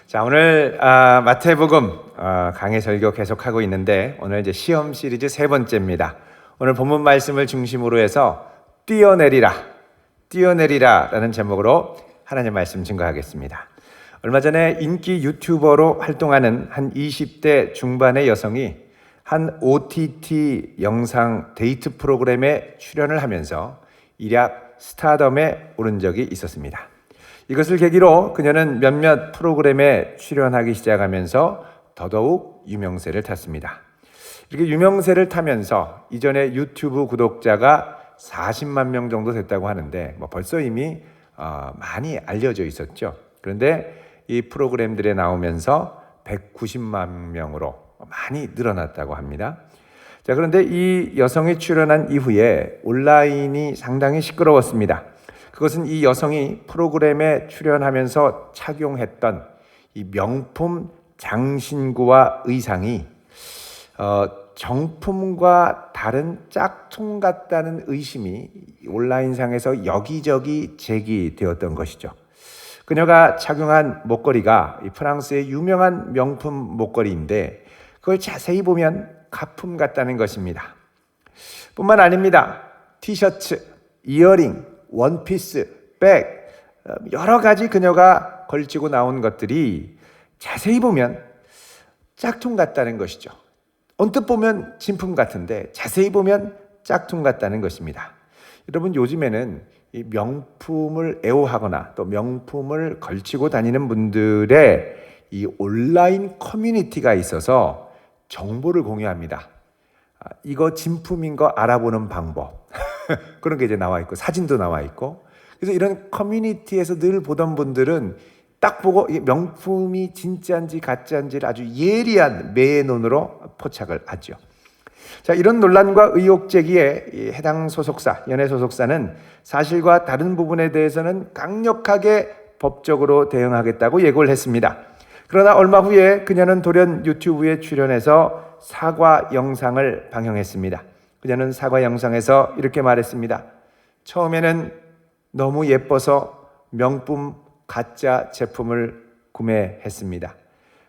자, 오늘 마태복음 강해 설교 계속하고 있는데 오늘 이제 시험 시리즈 세 번째입니다. 오늘 본문 말씀을 중심으로 해서 뛰어내리라라는 제목으로 하나님의 말씀 증거하겠습니다. 얼마 전에 인기 유튜버로 활동하는 한 20대 중반의 여성이 한 OTT 영상 데이트 프로그램에 출연을 하면서 일약 스타덤에 오른 적이 있었습니다. 이것을 계기로 그녀는 몇몇 프로그램에 출연하기 시작하면서 더더욱 유명세를 탔습니다. 이렇게 유명세를 타면서 이전에 유튜브 구독자가 40만 명 정도 됐다고 하는데 벌써 이미 많이 알려져 있었죠. 그런데 이 프로그램들에 나오면서 190만 명으로 많이 늘어났다고 합니다. 자, 그런데 이 여성이 출연한 이후에 온라인이 상당히 시끄러웠습니다. 그것은 이 여성이 프로그램에 출연하면서 착용했던 이 명품 장신구와 의상이 정품과 다른 짝퉁 같다는 의심이 온라인상에서 여기저기 제기되었던 것이죠. 그녀가 착용한 목걸이가 프랑스의 유명한 명품 목걸이인데 그걸 자세히 보면 가품 같다는 것입니다. 뿐만 아닙니다. 티셔츠, 이어링, 원피스, 백, 여러 가지 그녀가 걸치고 나온 것들이 자세히 보면 짝퉁 같다는 것이죠. 언뜻 보면 진품 같은데 자세히 보면 짝퉁 같다는 것입니다. 여러분, 요즘에는 이 명품을 애호하거나 또 명품을 걸치고 다니는 분들의 이 온라인 커뮤니티가 있어서 정보를 공유합니다. 이거 진품인 거 알아보는 방법 그런 게 이제 나와 있고 사진도 나와 있고, 그래서 이런 커뮤니티에서 늘 보던 분들은 딱 보고 명품이 진짜인지 가짜인지를 아주 예리한 매의 눈으로 포착을 하죠. 자, 이런 논란과 의혹 제기에 해당 소속사, 연예 소속사는 사실과 다른 부분에 대해서는 강력하게 법적으로 대응하겠다고 예고를 했습니다. 그러나 얼마 후에 그녀는 돌연 유튜브에 출연해서 사과 영상을 방영했습니다. 그녀는 사과 영상에서 이렇게 말했습니다. 처음에는 너무 예뻐서 명품 가짜 제품을 구매했습니다.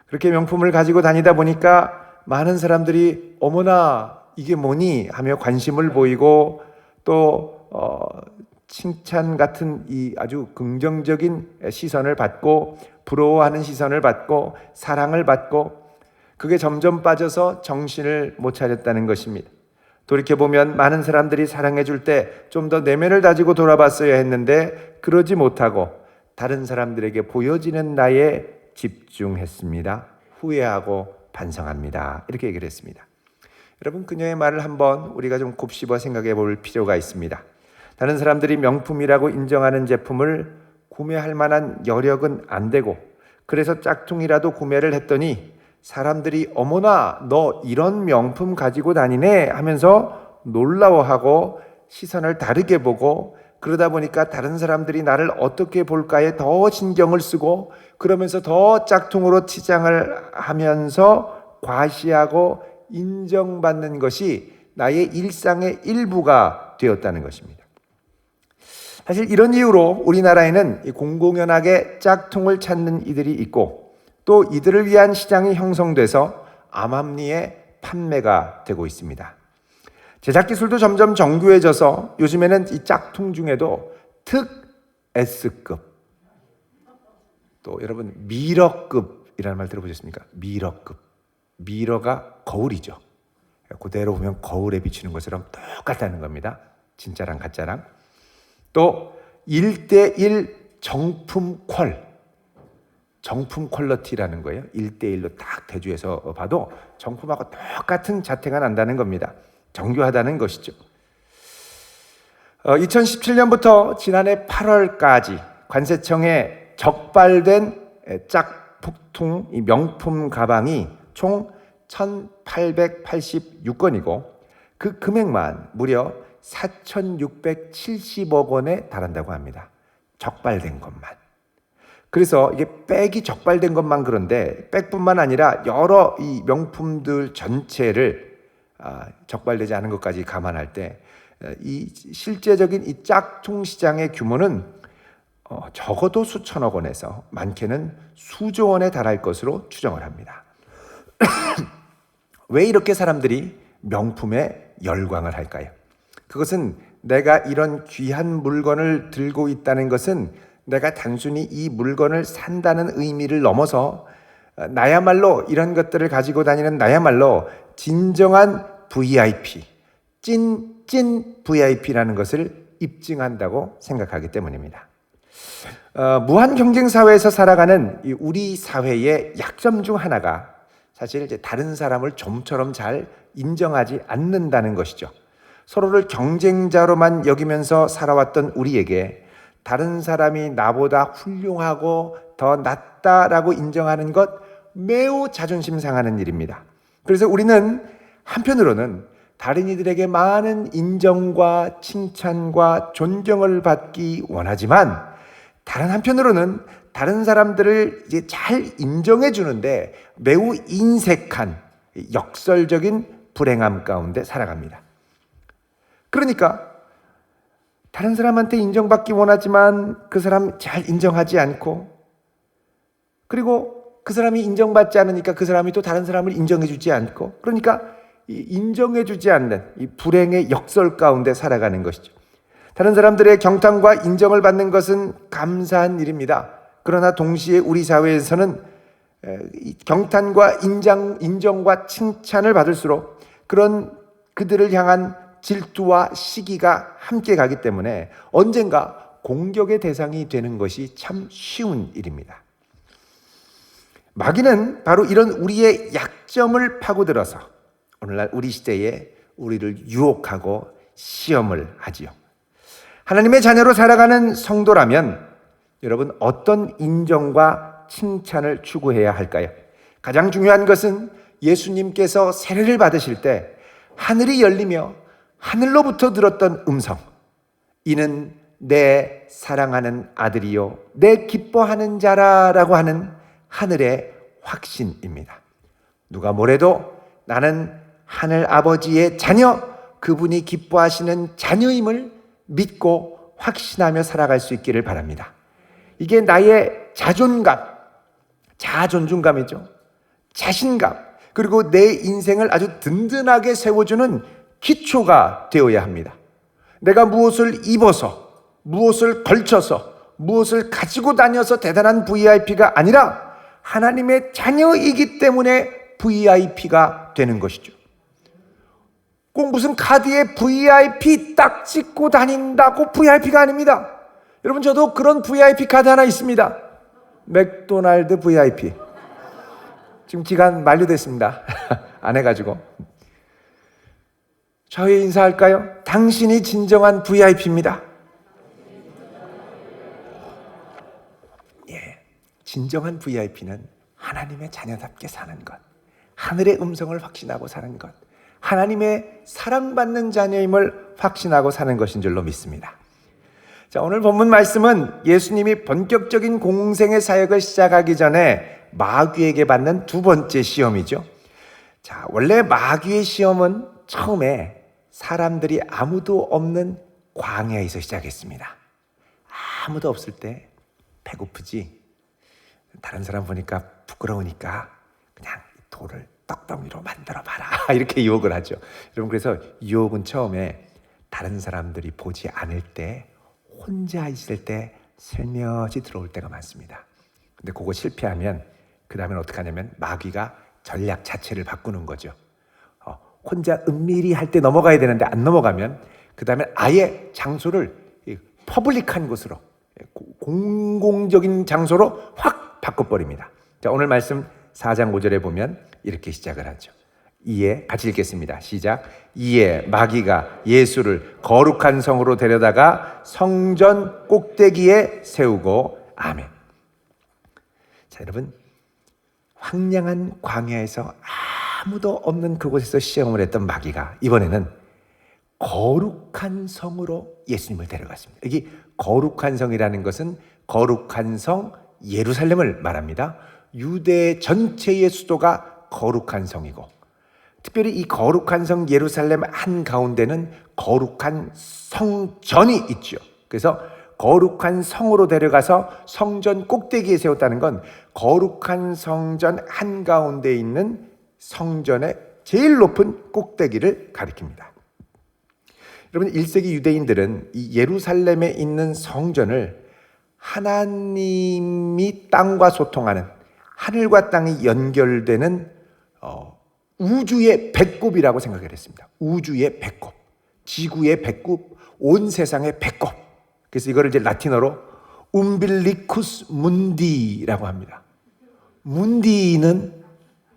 그렇게 명품을 가지고 다니다 보니까 많은 사람들이 어머나 이게 뭐니 하며 관심을 보이고 또 칭찬 같은 이 아주 긍정적인 시선을 받고 부러워하는 시선을 받고 사랑을 받고, 그게 점점 빠져서 정신을 못 차렸다는 것입니다. 돌이켜보면 많은 사람들이 사랑해 줄 때 좀 더 내면을 다지고 돌아봤어야 했는데 그러지 못하고 다른 사람들에게 보여지는 나에 집중했습니다. 후회하고 반성합니다. 이렇게 얘기를 했습니다. 여러분, 그녀의 말을 한번 우리가 좀 곱씹어 생각해 볼 필요가 있습니다. 다른 사람들이 명품이라고 인정하는 제품을 구매할 만한 여력은 안 되고, 그래서 짝퉁이라도 구매를 했더니 사람들이 어머나 너 이런 명품 가지고 다니네 하면서 놀라워하고 시선을 다르게 보고, 그러다 보니까 다른 사람들이 나를 어떻게 볼까에 더 신경을 쓰고 그러면서 더 짝퉁으로 치장을 하면서 과시하고 인정받는 것이 나의 일상의 일부가 되었다는 것입니다. 사실 이런 이유로 우리나라에는 공공연하게 짝퉁을 찾는 이들이 있고 또 이들을 위한 시장이 형성돼서 암암리에 판매가 되고 있습니다. 제작 기술도 점점 정교해져서 요즘에는 이 짝퉁 중에도 특 S급, 또 여러분 미러급이라는 말 들어보셨습니까? 미러급. 미러가 거울이죠. 그대로 보면 거울에 비치는 것처럼 똑같다는 겁니다. 진짜랑 가짜랑. 또 1:1 정품 퀄러티라는 거예요. 1:1로 딱 대조해서 봐도 정품하고 똑같은 자태가 난다는 겁니다. 정교하다는 것이죠. 2017년부터 지난해 8월까지 관세청에 적발된 짝퉁 명품 가방이 총 1,886건이고 그 금액만 무려 4,670억 원에 달한다고 합니다. 적발된 것만. 그래서 이게 백이 적발된 것만 그런데 백뿐만 아니라 여러 이 명품들 전체를 적발되지 않은 것까지 감안할 때 이 실제적인 이 짝퉁 시장의 규모는 적어도 수천억 원에서 많게는 수조 원에 달할 것으로 추정을 합니다. 왜 이렇게 사람들이 명품에 열광을 할까요? 그것은 내가 이런 귀한 물건을 들고 있다는 것은 내가 단순히 이 물건을 산다는 의미를 넘어서 나야말로 이런 것들을 가지고 다니는 나야말로 진정한 VIP, 찐 VIP라는 것을 입증한다고 생각하기 때문입니다. 무한 경쟁 사회에서 살아가는 우리 사회의 약점 중 하나가 사실 이제 다른 사람을 좀처럼 잘 인정하지 않는다는 것이죠. 서로를 경쟁자로만 여기면서 살아왔던 우리에게 다른 사람이 나보다 훌륭하고 더 낫다라고 인정하는 것 매우 자존심 상하는 일입니다. 그래서 우리는 한편으로는 다른 이들에게 많은 인정과 칭찬과 존경을 받기 원하지만 다른 한편으로는 다른 사람들을 이제 잘 인정해 주는데 매우 인색한 역설적인 불행함 가운데 살아갑니다. 그러니까 다른 사람한테 인정받기 원하지만 그 사람 잘 인정하지 않고, 그리고 그 사람이 인정받지 않으니까 그 사람이 또 다른 사람을 인정해 주지 않고, 그러니까 이 인정해 주지 않는 이 불행의 역설 가운데 살아가는 것이죠. 다른 사람들의 경탄과 인정을 받는 것은 감사한 일입니다. 그러나 동시에 우리 사회에서는 경탄과 인정과 칭찬을 받을수록 그런 그들을 향한 질투와 시기가 함께 가기 때문에 언젠가 공격의 대상이 되는 것이 참 쉬운 일입니다. 마귀는 바로 이런 우리의 약점을 파고들어서 오늘날 우리 시대에 우리를 유혹하고 시험을 하지요. 하나님의 자녀로 살아가는 성도라면 여러분 어떤 인정과 칭찬을 추구해야 할까요? 가장 중요한 것은 예수님께서 세례를 받으실 때 하늘이 열리며 하늘로부터 들었던 음성, 이는 내 사랑하는 아들이요 내 기뻐하는 자라라고 하는 하늘의 확신입니다. 누가 뭐래도 나는 하늘 아버지의 자녀, 그분이 기뻐하시는 자녀임을 믿고 확신하며 살아갈 수 있기를 바랍니다. 이게 나의 자존감, 자존중감이죠. 자신감, 그리고 내 인생을 아주 든든하게 세워주는 기초가 되어야 합니다. 내가 무엇을 입어서, 무엇을 걸쳐서, 무엇을 가지고 다녀서 대단한 VIP가 아니라 하나님의 자녀이기 때문에 VIP가 되는 것이죠. 꼭 무슨 카드에 VIP 딱 찍고 다닌다고 VIP가 아닙니다. 여러분, 저도 그런 VIP 카드 하나 있습니다. 맥도날드 VIP. 지금 기간 만료됐습니다. 안 해가지고. 저희 인사할까요? 당신이 진정한 VIP입니다. 예, 진정한 VIP는 하나님의 자녀답게 사는 것, 하늘의 음성을 확신하고 사는 것, 하나님의 사랑받는 자녀임을 확신하고 사는 것인 줄로 믿습니다. 자, 오늘 본문 말씀은 예수님이 본격적인 공생의 사역을 시작하기 전에 마귀에게 받는 두 번째 시험이죠. 자, 원래 마귀의 시험은 처음에 사람들이 아무도 없는 광야에서 시작했습니다. 아무도 없을 때 배고프지, 다른 사람 보니까 부끄러우니까 그냥 돌을 떡덩이로 만들어봐라 이렇게 유혹을 하죠. 여러분, 그래서 유혹은 처음에 다른 사람들이 보지 않을 때, 혼자 있을 때 슬며시 들어올 때가 많습니다. 근데 그거 실패하면 그 다음엔 어떻게 하냐면 마귀가 전략 자체를 바꾸는 거죠. 혼자 은밀히 할 때 넘어가야 되는데 안 넘어가면 그 다음에 아예 장소를 퍼블릭한 곳으로, 공공적인 장소로 확 바꿔버립니다. 자, 오늘 말씀 4장 5절에 보면 이렇게 시작을 하죠. 이에 같이 읽겠습니다. 시작. 이에 마귀가 예수를 거룩한 성으로 데려다가 성전 꼭대기에 세우고. 아멘. 자, 여러분, 황량한 광야에서 아무도 없는 그곳에서 시험을 했던 마귀가 이번에는 거룩한 성으로 예수님을 데려갔습니다. 여기 거룩한 성이라는 것은 거룩한 성 예루살렘을 말합니다. 유대 전체의 수도가 거룩한 성이고, 특별히 이 거룩한 성 예루살렘 한가운데는 거룩한 성전이 있죠. 그래서 거룩한 성으로 데려가서 성전 꼭대기에 세웠다는 건 거룩한 성전 한가운데 있는 성전의 제일 높은 꼭대기를 가리킵니다. 여러분, 1세기 유대인들은 이 예루살렘에 있는 성전을 하나님이 땅과 소통하는, 하늘과 땅이 연결되는 우주의 배꼽이라고 생각을 했습니다. 우주의 배꼽, 지구의 배꼽, 온 세상의 배꼽. 그래서 이거를 이제 라틴어로 umbilicus mundi라고 합니다. 문디는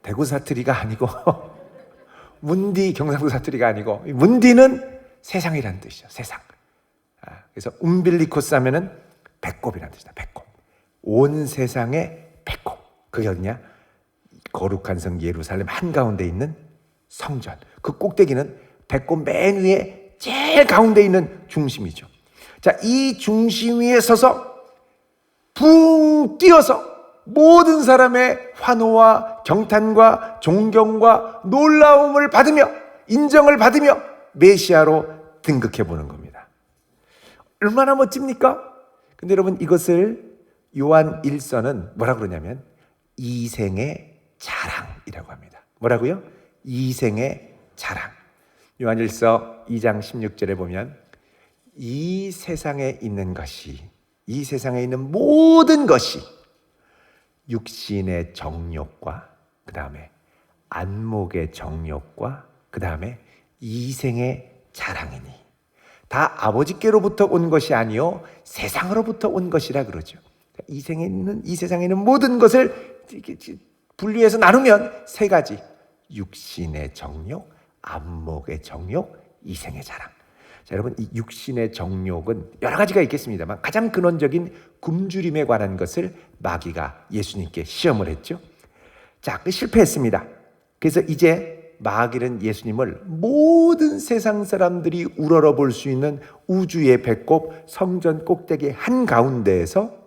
대구 사투리가 아니고 문디 경상도 사투리가 아니고 문디는 세상이라는 뜻이죠. 세상. 그래서 umbilicus 하면은 배꼽이라는 뜻이다. 배꼽. 온 세상의 배꼽. 그게 어디냐? 거룩한 성 예루살렘 한가운데 있는 성전. 그 꼭대기는 배꼽 맨 위에 제일 가운데 있는 중심이죠. 자, 이 중심 위에 서서 붕 뛰어서 모든 사람의 환호와 경탄과 존경과 놀라움을 받으며 인정을 받으며 메시아로 등극해 보는 겁니다. 얼마나 멋집니까? 근데 여러분, 이것을 요한 1서는 뭐라고 그러냐면 이생의 자랑이라고 합니다. 뭐라고요? 이생의 자랑. 요한 1서 2장 16절에 보면 이 세상에 있는 것이, 이 세상에 있는 모든 것이 육신의 정욕과 그 다음에 안목의 정욕과 그 다음에 이생의 자랑이니, 다 아버지께로부터 온 것이 아니요 세상으로부터 온 것이라 그러죠. 이 세상에 있는 모든 것을 분류해서 나누면 세 가지: 육신의 정욕, 안목의 정욕, 이생의 자랑. 자, 여러분, 이 육신의 정욕은 여러 가지가 있겠습니다만 가장 근원적인 굶주림에 관한 것을 마귀가 예수님께 시험을 했죠. 자, 실패했습니다. 그래서 이제 마귀는 예수님을 모든 세상 사람들이 우러러 볼 수 있는 우주의 배꼽 성전 꼭대기 한가운데에서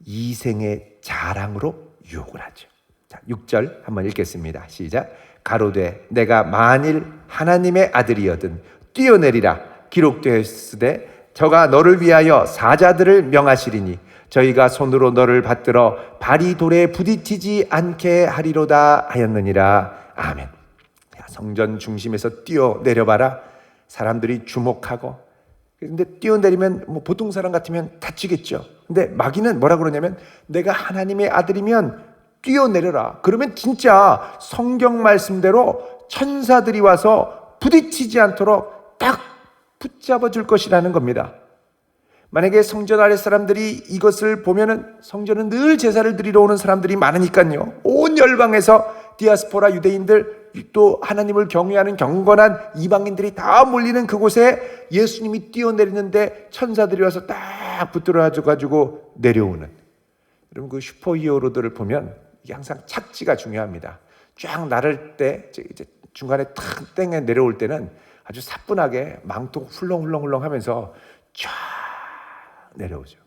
이생의 자랑으로 유혹을 하죠. 자, 6절 한번 읽겠습니다. 시작. 가로되 내가 만일 하나님의 아들이거든 뛰어내리라. 기록되었으되 저가 너를 위하여 사자들을 명하시리니 저희가 손으로 너를 받들어 발이 돌에 부딪히지 않게 하리로다 하였느니라. 아멘. 성전 중심에서 뛰어내려봐라. 사람들이 주목하고, 근데 뛰어내리면 뭐 보통 사람 같으면 다치겠죠. 근데 마귀는 뭐라 그러냐면 내가 하나님의 아들이면 뛰어내려라. 그러면 진짜 성경 말씀대로 천사들이 와서 부딪히지 않도록 딱 붙잡아 줄 것이라는 겁니다. 만약에 성전 아래 사람들이 이것을 보면은, 성전은 늘 제사를 드리러 오는 사람들이 많으니까요, 온 열방에서 디아스포라 유대인들, 또 하나님을 경외하는 경건한 이방인들이 다 몰리는 그곳에 예수님이 뛰어내리는데 천사들이 와서 딱 붙들어가지고 내려오는, 여러분, 그 슈퍼히어로들을 보면 이게 항상 착지가 중요합니다. 쫙 나를 때 이제 중간에 탁 땡에 내려올 때는 아주 사뿐하게 망토 훌렁훌렁훌렁 하면서 쫙 내려오죠.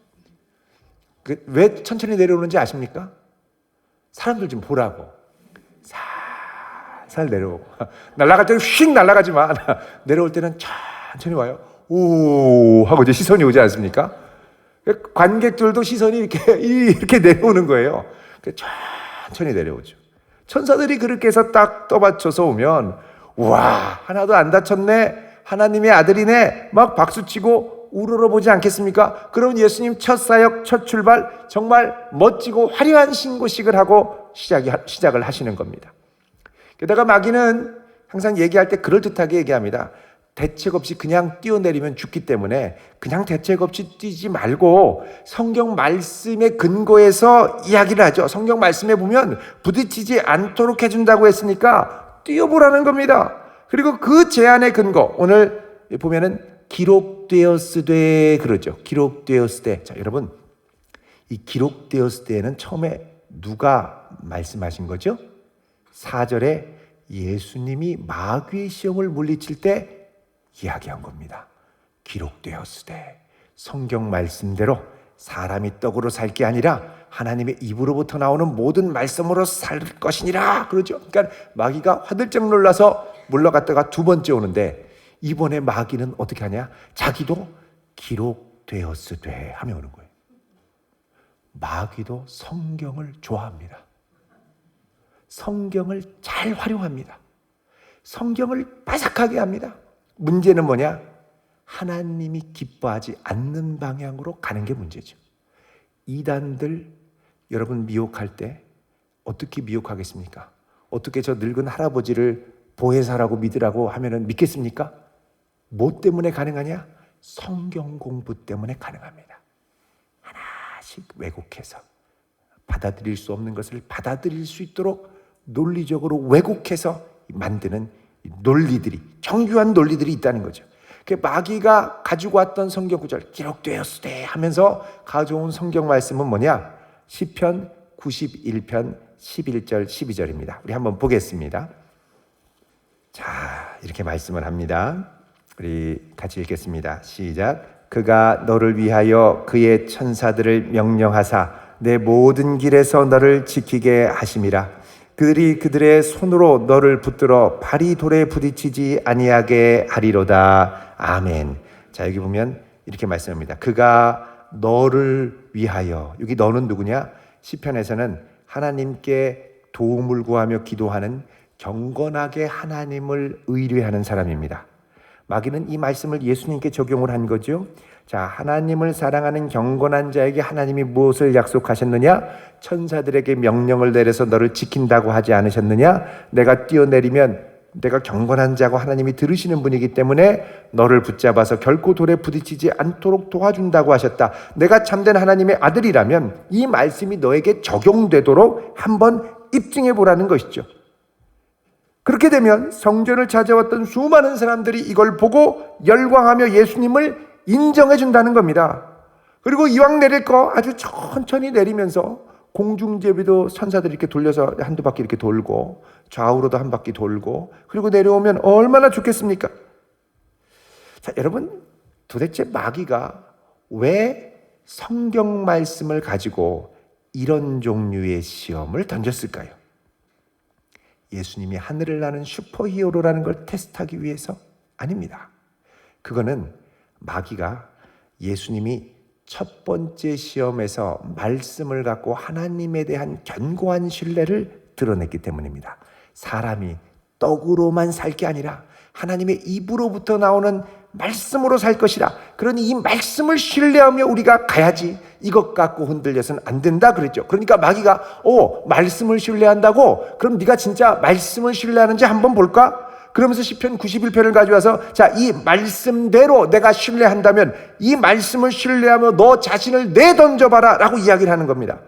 왜 천천히 내려오는지 아십니까? 사람들 좀 보라고. 살살 내려오고, 날아갈 때는 휙 날아가지만 내려올 때는 천천히 와요. 오 하고 이제 시선이 오지 않습니까? 관객들도 시선이 이렇게 내려오는 거예요. 천천히 내려오죠. 천사들이 그렇게 해서 딱 떠받쳐서 오면, 와, 하나도 안 다쳤네, 하나님의 아들이네, 막 박수치고 우러러보지 않겠습니까? 그럼 예수님 첫 사역, 첫 출발, 정말 멋지고 화려한 신고식을 하고 시작을 하시는 겁니다. 게다가 마귀는 항상 얘기할 때 그럴듯하게 얘기합니다. 대책 없이 그냥 뛰어내리면 죽기 때문에 그냥 대책 없이 뛰지 말고 성경 말씀의 근거에서 이야기를 하죠. 성경 말씀에 보면 부딪히지 않도록 해준다고 했으니까 뛰어보라는 겁니다. 그리고 그 제안의 근거, 오늘 보면은 기록되었으되 그러죠. 기록되었으되. 자, 여러분, 이 기록되었으되는 처음에 누가 말씀하신 거죠? 4절에 예수님이 마귀의 시험을 물리칠 때 이야기한 겁니다. 기록되었으되, 성경 말씀대로 사람이 떡으로 살 게 아니라 하나님의 입으로부터 나오는 모든 말씀으로 살 것이니라 그러죠. 그러니까 마귀가 화들짝 놀라서 물러갔다가 두 번째 오는데, 이번에 마귀는 어떻게 하냐? 자기도 기록되었으되 되었으되 하며 오는 거예요. 마귀도 성경을 좋아합니다. 성경을 잘 활용합니다. 성경을 바삭하게 합니다. 문제는 뭐냐? 하나님이 기뻐하지 않는 방향으로 가는 게 문제죠. 이단들 여러분 미혹할 때 어떻게 미혹하겠습니까? 어떻게 저 늙은 할아버지를 보혜사라고 믿으라고 하면은 믿겠습니까? 뭐 때문에 가능하냐? 성경 공부 때문에 가능합니다. 하나씩 왜곡해서 받아들일 수 없는 것을 받아들일 수 있도록 논리적으로 왜곡해서 만드는 논리들이, 정교한 논리들이 있다는 거죠. 마귀가 가지고 왔던 성경 구절 기록되었으되 하면서 가져온 성경 말씀은 뭐냐? 시편 91편 11절 12절입니다. 우리 한번 보겠습니다. 자, 이렇게 말씀을 합니다. 우리 같이 읽겠습니다. 시작. 그가 너를 위하여 그의 천사들을 명령하사 내 모든 길에서 너를 지키게 하심이라. 그들이 그들의 손으로 너를 붙들어 발이 돌에 부딪히지 아니하게 하리로다. 아멘. 자, 여기 보면 이렇게 말씀합니다. 그가 너를 위하여. 여기 너는 누구냐? 시편에서는 하나님께 도움을 구하며 기도하는 경건하게 하나님을 의뢰하는 사람입니다. 마귀는 이 말씀을 예수님께 적용을 한 거죠. 자, 하나님을 사랑하는 경건한 자에게 하나님이 무엇을 약속하셨느냐? 천사들에게 명령을 내려서 너를 지킨다고 하지 않으셨느냐? 내가 뛰어내리면 내가 경건한 자고 하나님이 들으시는 분이기 때문에 너를 붙잡아서 결코 돌에 부딪히지 않도록 도와준다고 하셨다. 내가 참된 하나님의 아들이라면 이 말씀이 너에게 적용되도록 한번 입증해 보라는 것이죠. 그렇게 되면 성전을 찾아왔던 수많은 사람들이 이걸 보고 열광하며 예수님을 인정해 준다는 겁니다. 그리고 이왕 내릴 거 아주 천천히 내리면서 공중제비도 천사들이 이렇게 돌려서 한두 바퀴 이렇게 돌고 좌우로도 한 바퀴 돌고 그리고 내려오면 얼마나 좋겠습니까? 자, 여러분, 도대체 마귀가 왜 성경 말씀을 가지고 이런 종류의 시험을 던졌을까요? 예수님이 하늘을 나는 슈퍼히어로라는 걸 테스트하기 위해서? 아닙니다. 그거는 마귀가 예수님이 첫 번째 시험에서 말씀을 갖고 하나님에 대한 견고한 신뢰를 드러냈기 때문입니다. 사람이 떡으로만 살 게 아니라 하나님의 입으로부터 나오는 말씀으로 살 것이라. 그러니 이 말씀을 신뢰하며 우리가 가야지 이것 갖고 흔들려서는 안 된다 그랬죠. 그러니까 마귀가 말씀을 신뢰한다고? 그럼 네가 진짜 말씀을 신뢰하는지 한번 볼까? 그러면서 시편 91편을 가져와서 자, 이 말씀대로 내가 신뢰한다면 이 말씀을 신뢰하며 너 자신을 내던져봐라 라고 이야기를 하는 겁니다.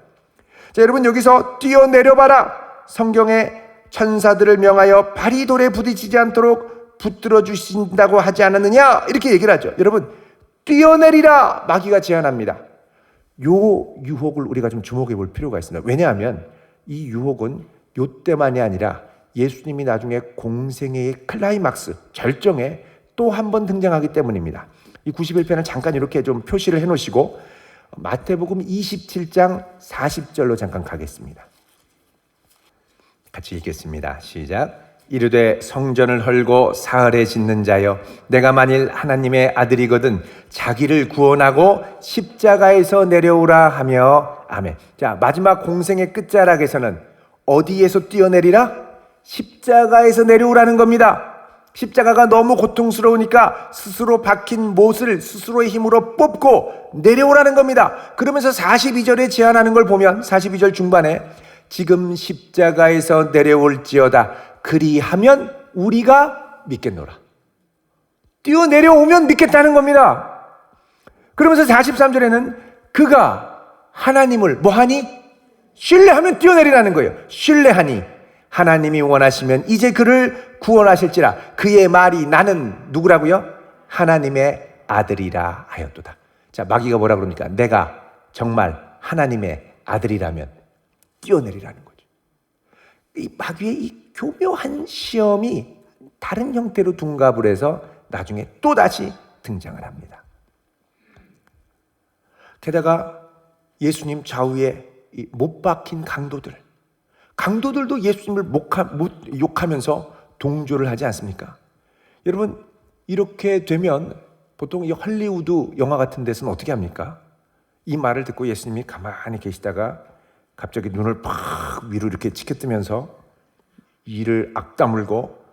자, 여러분, 여기서 뛰어내려봐라. 성경에 천사들을 명하여 발이 돌에 부딪히지 않도록 붙들어 주신다고 하지 않았느냐? 이렇게 얘기를 하죠. 여러분, 뛰어내리라 마귀가 제안합니다. 요 유혹을 우리가 좀 주목해 볼 필요가 있습니다. 왜냐하면 이 유혹은 요때만이 아니라 예수님이 나중에 공생애의 클라이막스, 절정에 또 한 번 등장하기 때문입니다. 이 91편은 잠깐 이렇게 좀 표시를 해놓으시고 마태복음 27장 40절로 잠깐 가겠습니다. 같이 읽겠습니다. 시작. 이르되 성전을 헐고 사흘에 짓는 자여, 내가 만일 하나님의 아들이거든 자기를 구원하고 십자가에서 내려오라 하며. 아멘. 자, 마지막 공생의 끝자락에서는 어디에서 뛰어내리라? 십자가에서 내려오라는 겁니다. 십자가가 너무 고통스러우니까 스스로 박힌 못을 스스로의 힘으로 뽑고 내려오라는 겁니다. 그러면서 42절에 제안하는 걸 보면 42절 중반에 지금 십자가에서 내려올지어다 그리하면 우리가 믿겠노라. 뛰어내려오면 믿겠다는 겁니다. 그러면서 43절에는 그가 하나님을 뭐하니? 신뢰하면 뛰어내리라는 거예요. 신뢰하니 하나님이 원하시면 이제 그를 구원하실지라. 그의 말이 나는 누구라고요? 하나님의 아들이라 하였도다. 자, 마귀가 뭐라 그럽니까? 내가 정말 하나님의 아들이라면 뛰어내리라는 거죠. 이 마귀의 이 교묘한 시험이 다른 형태로 둔갑을 해서 나중에 또다시 등장을 합니다. 게다가 예수님 좌우에 못 박힌 강도들도 예수님을 욕하면서 동조를 하지 않습니까? 여러분, 이렇게 되면 보통 이 헐리우드 영화 같은 데서는 어떻게 합니까? 이 말을 듣고 예수님이 가만히 계시다가 갑자기 눈을 팍 위로 이렇게 치켜뜨면서 이를 악 다물고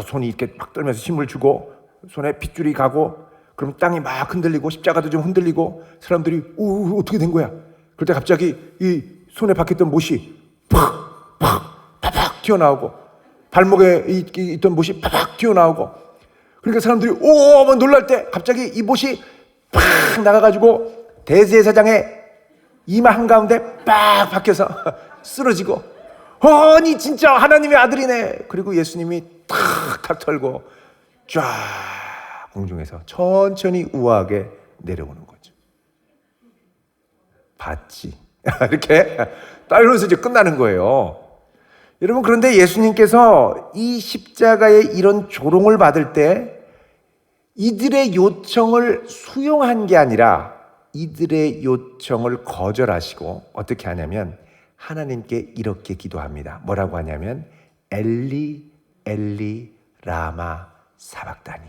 손이 이렇게 막 떨면서 힘을 주고 손에 핏줄이 가고, 그럼 땅이 막 흔들리고 십자가도 좀 흔들리고 사람들이 오 어떻게 된 거야? 그럴 때 갑자기 이 손에 박혔던 못이 팍팍 튀어나오고, 발목에 있던 못이 팍 튀어나오고, 그러니까 사람들이 오 막 놀랄 때 갑자기 이 못이 팍 나가가지고 대제사장의 이마 한가운데 빡 박혀서 쓰러지고, 아니 진짜 하나님의 아들이네. 그리고 예수님이 탁탁 털고 쫙 공중에서 천천히 우아하게 내려오는 거죠. 봤지? 이렇게 딱 이러면서 이제 끝나는 거예요. 여러분, 그런데 예수님께서 이 십자가의 이런 조롱을 받을 때 이들의 요청을 수용한 게 아니라 이들의 요청을 거절하시고 어떻게 하냐면 하나님께 이렇게 기도합니다. 뭐라고 하냐면 엘리 엘리 라마 사박다니,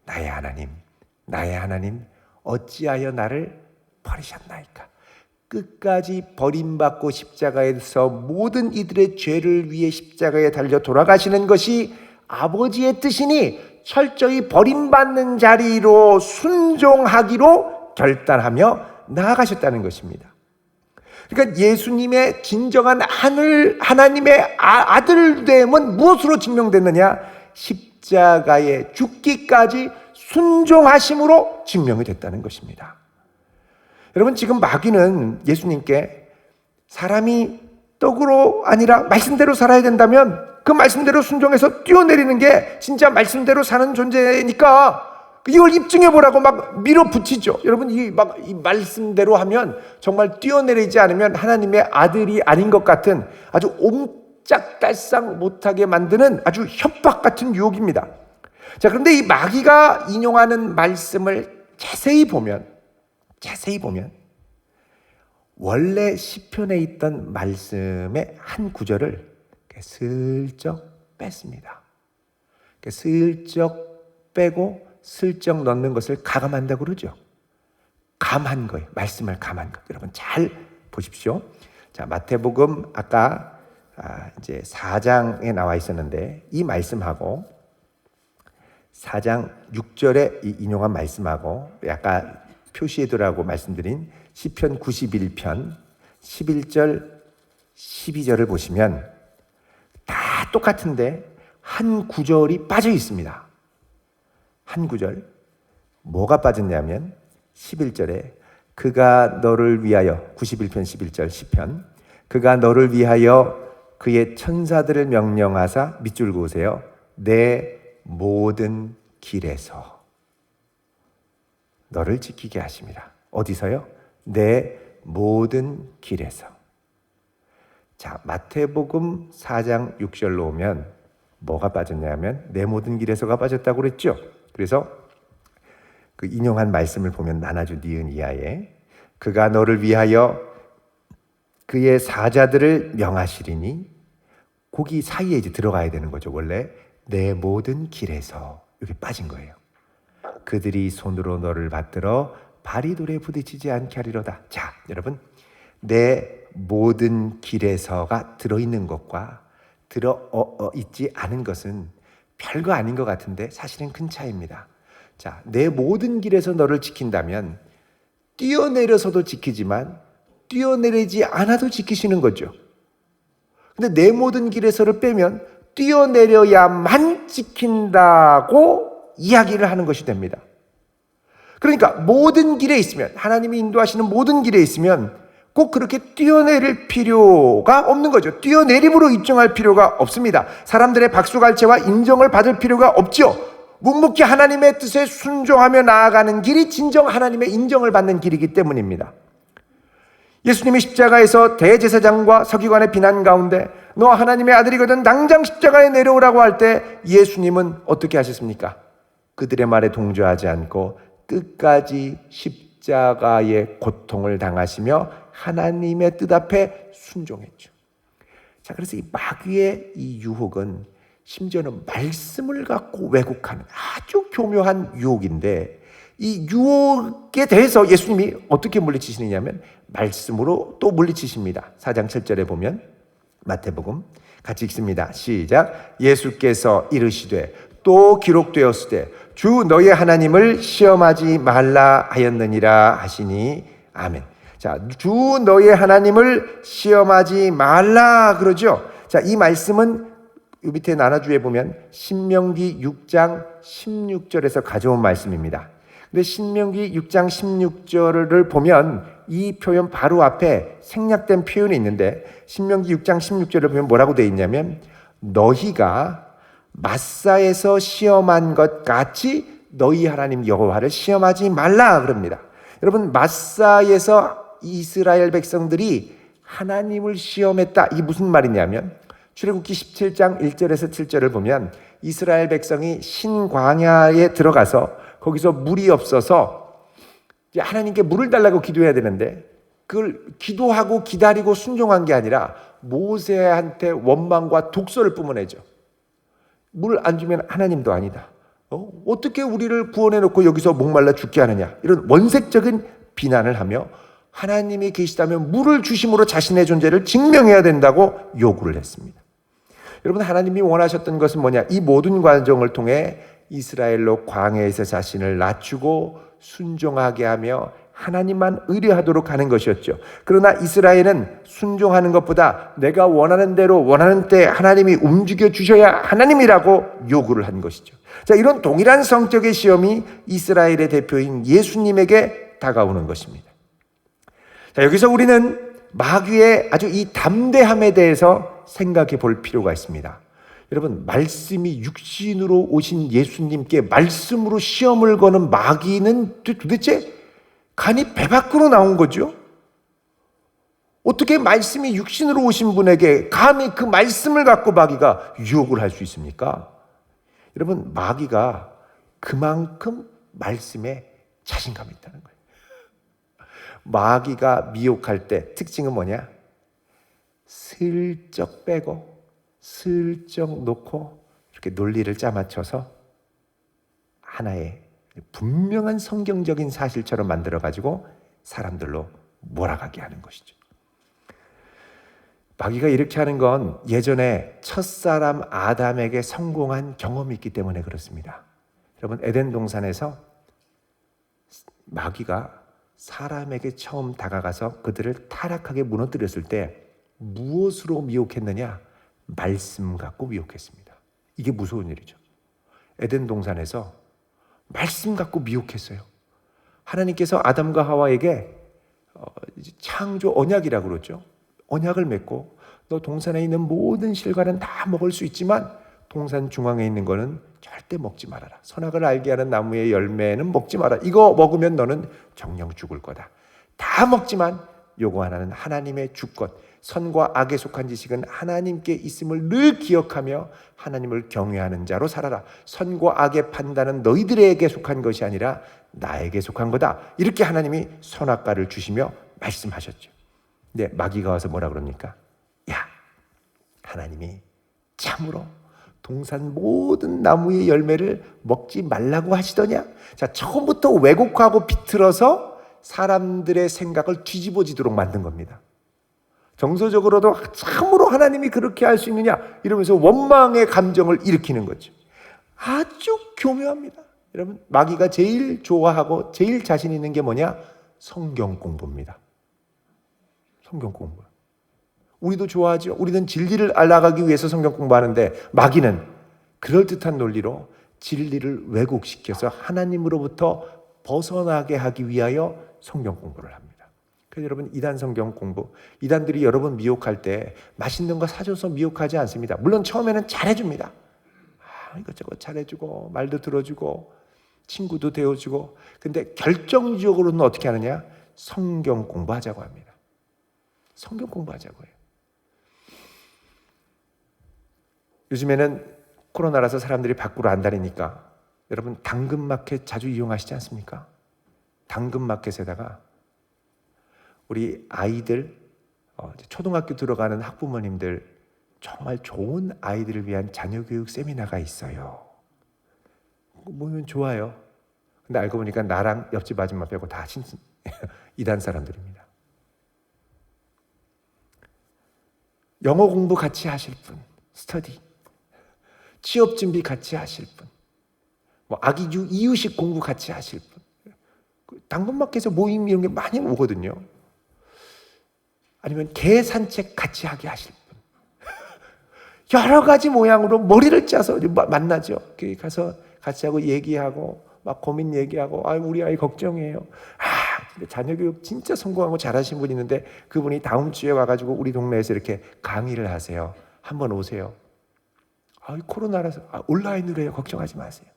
나의 하나님 어찌하여 나를 버리셨나이까. 끝까지 버림받고 십자가에서 모든 이들의 죄를 위해 십자가에 달려 돌아가시는 것이 아버지의 뜻이니 철저히 버림받는 자리로 순종하기로 결단하며 나아가셨다는 것입니다. 그러니까 예수님의 진정한 하나님의 아들됨은 무엇으로 증명됐느냐? 십자가에 죽기까지 순종하심으로 증명이 됐다는 것입니다. 여러분, 지금 마귀는 예수님께 사람이 떡으로 아니라 말씀대로 살아야 된다면 그 말씀대로 순종해서 뛰어내리는 게 진짜 말씀대로 사는 존재니까 이걸 입증해보라고 막 밀어붙이죠. 여러분, 이 말씀대로 하면 정말 뛰어내리지 않으면 하나님의 아들이 아닌 것 같은 아주 옴짝달싹 못하게 만드는 아주 협박 같은 유혹입니다. 자, 그런데 이 마귀가 인용하는 말씀을 자세히 보면 원래 시편에 있던 말씀의 한 구절을 슬쩍 뺐습니다. 슬쩍 빼고 슬쩍 넣는 것을 가감한다고 그러죠. 감한 거예요. 말씀을 감한 거. 여러분 잘 보십시오. 자, 마태복음 아까 이제 4장에 나와 있었는데 이 말씀하고 4장 6절에 인용한 말씀하고 아까 표시해두라고 말씀드린 시편 91편 11절 12절을 보시면 다 똑같은데 한 구절이 빠져 있습니다. 한 구절. 뭐가 빠졌냐면 11절에 그가 너를 위하여, 91편 11절 시편, 그가 너를 위하여 그의 천사들을 명령하사 밑줄 그으세요. 내 모든 길에서 너를 지키게 하심이라. 어디서요? 내 모든 길에서. 자, 마태복음 4장 6절로 오면 뭐가 빠졌냐면 내 모든 길에서가 빠졌다고 그랬죠. 그래서 그 인용한 말씀을 보면 나나주 니은 이하에 그가 너를 위하여 그의 사자들을 명하시리니, 거기 사이에 이제 들어가야 되는 거죠. 원래 내 모든 길에서 이렇게 빠진 거예요. 그들이 손으로 너를 받들어 발이 돌에 부딪히지 않게 하리로다. 자, 여러분, 내 모든 길에서가 들어있는 것과 들어있지 않은 것은 별거 아닌 것 같은데 사실은 큰 차이입니다. 자, 내 모든 길에서 너를 지킨다면 뛰어내려서도 지키지만 뛰어내리지 않아도 지키시는 거죠. 근데 내 모든 길에서를 빼면 뛰어내려야만 지킨다고 이야기를 하는 것이 됩니다. 그러니까 모든 길에 있으면, 하나님이 인도하시는 모든 길에 있으면 꼭 그렇게 뛰어내릴 필요가 없는 거죠. 뛰어내림으로 입증할 필요가 없습니다. 사람들의 박수갈채와 인정을 받을 필요가 없죠. 묵묵히 하나님의 뜻에 순종하며 나아가는 길이 진정 하나님의 인정을 받는 길이기 때문입니다. 예수님이 십자가에서 대제사장과 서기관의 비난 가운데 너 하나님의 아들이거든 당장 십자가에 내려오라고 할 때 예수님은 어떻게 하셨습니까? 그들의 말에 동조하지 않고 끝까지 십자가의 고통을 당하시며 하나님의 뜻 앞에 순종했죠. 자, 그래서 이 마귀의 이 유혹은 심지어는 말씀을 갖고 왜곡하는 아주 교묘한 유혹인데, 이 유혹에 대해서 예수님이 어떻게 물리치시느냐면 말씀으로 또 물리치십니다. 4장 7절에 보면 마태복음 같이 읽습니다. 시작. 예수께서 이르시되 또 기록되었으되 주 너희 하나님을 시험하지 말라 하였느니라 하시니 아멘. 자, 주 너희 하나님을 시험하지 말라 그러죠. 자, 이 말씀은 이 밑에 나눠주에 보면 신명기 6장 16절에서 가져온 말씀입니다. 근데 신명기 6장 16절을 보면 이 표현 바로 앞에 생략된 표현이 있는데 신명기 6장 16절을 보면 뭐라고 되어 있냐면 너희가 마사에서 시험한 것 같이 너희 하나님 여호와를 시험하지 말라 그럽니다. 여러분 마사에서 이스라엘 백성들이 하나님을 시험했다. 이게 무슨 말이냐면 출애굽기 17장 1절에서 7절을 보면 이스라엘 백성이 신광야에 들어가서 거기서 물이 없어서 하나님께 물을 달라고 기도해야 되는데 그걸 기도하고 기다리고 순종한 게 아니라 모세한테 원망과 독설을 뿜어내죠. 물을 안 주면 하나님도 아니다. 어떻게 우리를 구원해놓고 여기서 목말라 죽게 하느냐. 이런 원색적인 비난을 하며 하나님이 계시다면 물을 주심으로 자신의 존재를 증명해야 된다고 요구를 했습니다. 여러분 하나님이 원하셨던 것은 뭐냐? 이 모든 과정을 통해 이스라엘로 광야에서 자신을 낮추고 순종하게 하며 하나님만 의뢰하도록 하는 것이었죠. 그러나 이스라엘은 순종하는 것보다 내가 원하는 대로 원하는 때 하나님이 움직여 주셔야 하나님이라고 요구를 한 것이죠. 자, 이런 동일한 성격의 시험이 이스라엘의 대표인 예수님에게 다가오는 것입니다. 자, 여기서 우리는 마귀의 아주 이 담대함에 대해서 생각해 볼 필요가 있습니다. 여러분, 말씀이 육신으로 오신 예수님께 말씀으로 시험을 거는 마귀는 도대체 간이 배 밖으로 나온 거죠? 어떻게 말씀이 육신으로 오신 분에게 감히 그 말씀을 갖고 마귀가 유혹을 할 수 있습니까? 여러분, 마귀가 그만큼 말씀에 자신감이 있다는 거예요. 마귀가 미혹할 때 특징은 뭐냐? 슬쩍 빼고 슬쩍 놓고 이렇게 논리를 짜맞춰서 하나의 분명한 성경적인 사실처럼 만들어가지고 사람들로 몰아가게 하는 것이죠. 마귀가 이렇게 하는 건 예전에 첫사람 아담에게 성공한 경험이 있기 때문에 그렇습니다. 여러분, 에덴 동산에서 마귀가 사람에게 처음 다가가서 그들을 타락하게 무너뜨렸을 때 무엇으로 미혹했느냐? 말씀 갖고 미혹했습니다. 이게 무서운 일이죠. 에덴 동산에서 말씀 갖고 미혹했어요. 하나님께서 아담과 하와에게 창조 언약이라고 그러죠. 언약을 맺고 너 동산에 있는 모든 실과는 다 먹을 수 있지만 동산 중앙에 있는 거는 절대 먹지 말아라. 선악을 알게 하는 나무의 열매는 먹지 마라. 이거 먹으면 너는 정령 죽을 거다. 다 먹지만 요거 하나는 하나님의 주권, 선과 악에 속한 지식은 하나님께 있음을 늘 기억하며 하나님을 경외하는 자로 살아라. 선과 악의 판단은 너희들에게 속한 것이 아니라 나에게 속한 거다. 이렇게 하나님이 선악과를 주시며 말씀하셨죠. 근데 마귀가 와서 뭐라 그럽니까? 야, 하나님이 참으로 동산 모든 나무의 열매를 먹지 말라고 하시더냐? 자, 처음부터 왜곡하고 비틀어서 사람들의 생각을 뒤집어지도록 만든 겁니다. 정서적으로도 참으로 하나님이 그렇게 할 수 있느냐? 이러면서 원망의 감정을 일으키는 거죠. 아주 교묘합니다. 여러분, 마귀가 제일 좋아하고 제일 자신 있는 게 뭐냐? 성경 공부입니다. 성경 공부. 우리도 좋아하죠. 우리는 진리를 알아가기 위해서 성경 공부하는데 마귀는 그럴듯한 논리로 진리를 왜곡시켜서 하나님으로부터 벗어나게 하기 위하여 성경 공부를 합니다. 그래서 여러분, 이단 성경 공부, 이단들이 여러분 미혹할 때 맛있는 거 사줘서 미혹하지 않습니다. 물론 처음에는 잘해줍니다. 이것저것 잘해주고 말도 들어주고 친구도 되어주고, 근데 결정적으로는 어떻게 하느냐? 성경 공부하자고 합니다. 성경 공부하자고 해요. 요즘에는 코로나라서 사람들이 밖으로 안 다니니까 여러분 당근마켓 자주 이용하시지 않습니까? 당근마켓에다가 우리 아이들, 초등학교 들어가는 학부모님들 정말 좋은 아이들을 위한 자녀교육 세미나가 있어요. 모이면 좋아요. 근데 알고 보니까 나랑 옆집 아줌마 빼고 다 이단 사람들입니다. 영어 공부 같이 하실 분, 스터디. 취업 준비 같이 하실 분, 아기 이유식 공부 같이 하실 분, 당근마켓에서 모임 이런 게 많이 오거든요. 아니면 개 산책 같이 하게 하실 분, 여러 가지 모양으로 머리를 짜서 만나죠. 거기 가서 같이 하고 얘기하고 막 고민 얘기하고, 우리 아이 걱정해요. 근데 자녀 교육 진짜 성공하고 잘하신 분이 있는데 그분이 다음 주에 와가지고 우리 동네에서 이렇게 강의를 하세요. 한번 오세요. 코로나라서 온라인으로 해요. 걱정하지 마세요.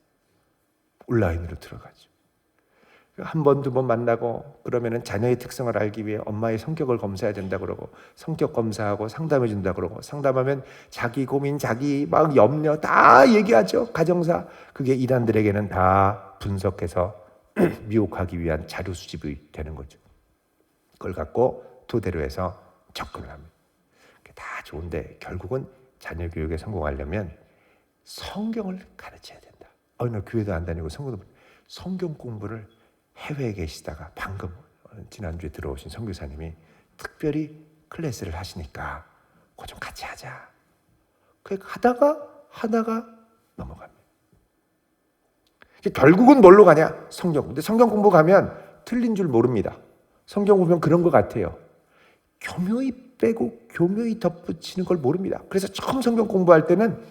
온라인으로 들어가죠. 한 번, 두 번 만나고 그러면은 자녀의 특성을 알기 위해 엄마의 성격을 검사해야 된다 그러고 성격 검사하고 상담해 준다 그러고 상담하면 자기 고민, 자기 막 염려 다 얘기하죠. 가정사. 그게 이단들에게는 다 분석해서 미혹하기 위한 자료 수집이 되는 거죠. 그걸 갖고 토대로 해서 접근을 합니다. 다 좋은데 결국은 자녀 교육에 성공하려면 성경을 가르쳐야 된다. 나 교회도 안 다니고 성경 공부를 해외에 계시다가 방금 지난주에 들어오신 선교사님이 특별히 클래스를 하시니까 그거 좀 같이 하자. 하다가 넘어갑니다. 결국은 뭘로 가냐? 성경. 근데 성경 공부 가면 틀린 줄 모릅니다. 성경 보면 그런 것 같아요. 교묘히 빼고 교묘히 덧붙이는 걸 모릅니다. 그래서 처음 성경 공부할 때는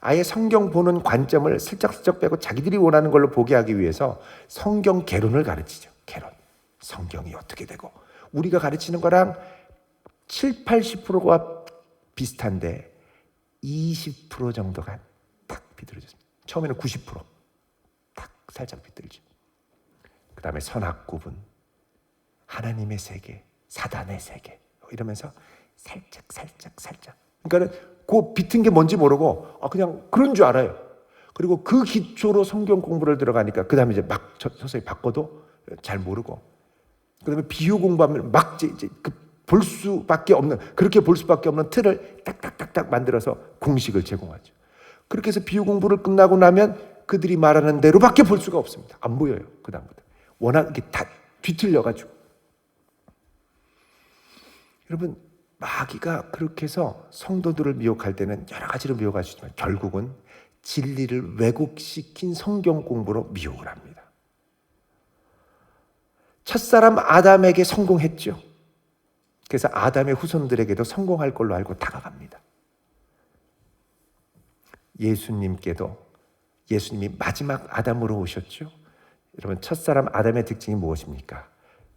아예 성경 보는 관점을 슬쩍슬쩍 빼고 자기들이 원하는 걸로 보게 하기 위해서 성경 개론을 가르치죠. 개론. 성경이 어떻게 되고 우리가 가르치는 거랑 7, 80%가 비슷한데 20% 정도가 딱 비틀어졌습니다. 처음에는 90% 딱 살짝 비틀죠. 그 다음에 선악 구분, 하나님의 세계, 사단의 세계 이러면서 살짝. 그러니까는 그 비튼 게 뭔지 모르고 그냥 그런 줄 알아요. 그리고 그 기초로 성경 공부를 들어가니까 그 다음에 이제 막 서서히 바꿔도 잘 모르고 그 다음에 비유 공부하면 막 이제 볼 수밖에 없는 그렇게 볼 수밖에 없는 틀을 딱딱딱딱 만들어서 공식을 제공하죠. 그렇게 해서 비유 공부를 끝나고 나면 그들이 말하는 대로밖에 볼 수가 없습니다. 안 보여요. 그 다음부터 워낙 이게 다 뒤틀려가지고. 여러분 마귀가 그렇게 해서 성도들을 미혹할 때는 여러 가지로 미혹할 수 있지만 결국은 진리를 왜곡시킨 성경 공부로 미혹을 합니다. 첫사람 아담에게 성공했죠. 그래서 아담의 후손들에게도 성공할 걸로 알고 다가갑니다. 예수님께도 예수님이 마지막 아담으로 오셨죠. 여러분 첫사람 아담의 특징이 무엇입니까?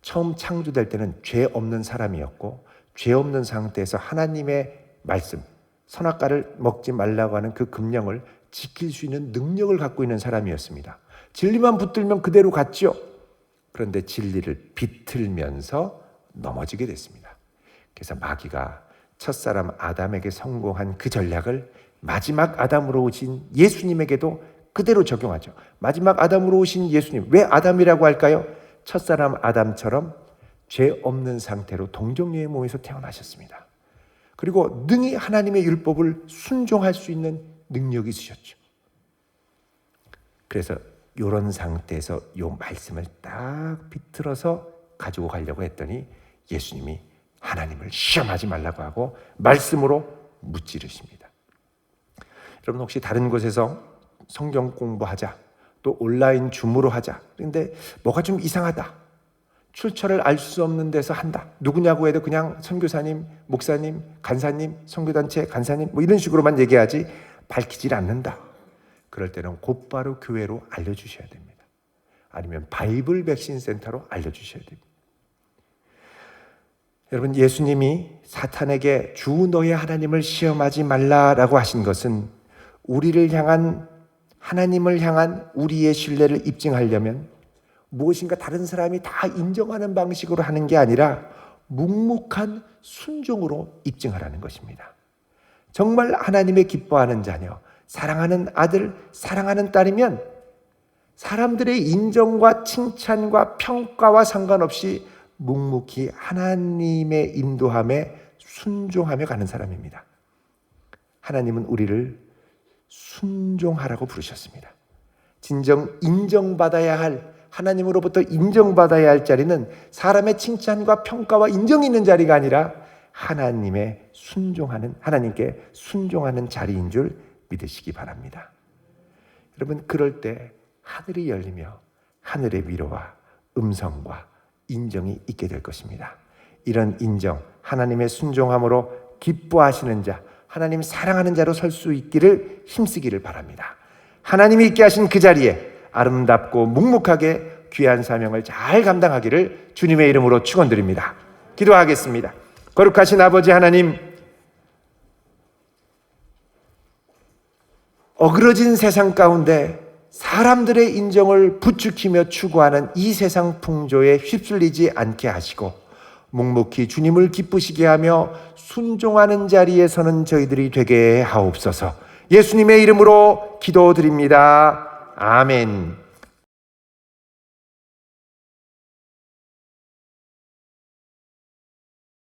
처음 창조될 때는 죄 없는 사람이었고 죄 없는 상태에서 하나님의 말씀, 선악과를 먹지 말라고 하는 그 금령을 지킬 수 있는 능력을 갖고 있는 사람이었습니다. 진리만 붙들면 그대로 갔죠. 그런데 진리를 비틀면서 넘어지게 됐습니다. 그래서 마귀가 첫사람 아담에게 성공한 그 전략을 마지막 아담으로 오신 예수님에게도 그대로 적용하죠. 마지막 아담으로 오신 예수님, 왜 아담이라고 할까요? 첫사람 아담처럼 죄 없는 상태로 동정녀의 몸에서 태어나셨습니다. 그리고 능히 하나님의 율법을 순종할 수 있는 능력이 있으셨죠. 그래서 이런 상태에서 이 말씀을 딱 비틀어서 가지고 가려고 했더니 예수님이 하나님을 시험하지 말라고 하고 말씀으로 무찌르십니다. 여러분 혹시 다른 곳에서 성경 공부하자, 또 온라인 줌으로 하자. 그런데 뭐가 좀 이상하다. 출처를 알 수 없는 데서 한다. 누구냐고 해도 그냥 선교사님, 목사님, 간사님, 선교단체 간사님 이런 식으로만 얘기하지 밝히질 않는다. 그럴 때는 곧바로 교회로 알려주셔야 됩니다. 아니면 바이블 백신 센터로 알려주셔야 됩니다. 여러분 예수님이 사탄에게 주 너의 하나님을 시험하지 말라라고 하신 것은 우리를 향한 하나님을 향한 우리의 신뢰를 입증하려면 무엇인가 다른 사람이 다 인정하는 방식으로 하는 게 아니라 묵묵한 순종으로 입증하라는 것입니다. 정말 하나님의 기뻐하는 자녀, 사랑하는 아들, 사랑하는 딸이면 사람들의 인정과 칭찬과 평가와 상관없이 묵묵히 하나님의 인도함에 순종하며 가는 사람입니다. 하나님은 우리를 순종하라고 부르셨습니다. 진정 인정받아야 할 하나님으로부터 인정받아야 할 자리는 사람의 칭찬과 평가와 인정이 있는 자리가 아니라 하나님께 순종하는 자리인 줄 믿으시기 바랍니다. 여러분, 그럴 때 하늘이 열리며 하늘의 위로와 음성과 인정이 있게 될 것입니다. 이런 인정, 하나님의 순종함으로 기뻐하시는 자, 하나님 사랑하는 자로 설 수 있기를 힘쓰기를 바랍니다. 하나님이 있게 하신 그 자리에 아름답고 묵묵하게 귀한 사명을 잘 감당하기를 주님의 이름으로 축원드립니다. 기도하겠습니다. 거룩하신 아버지 하나님, 어그러진 세상 가운데 사람들의 인정을 부추기며 추구하는 이 세상 풍조에 휩쓸리지 않게 하시고 묵묵히 주님을 기쁘시게 하며 순종하는 자리에 서는 저희들이 되게 하옵소서. 예수님의 이름으로 기도드립니다. 아멘.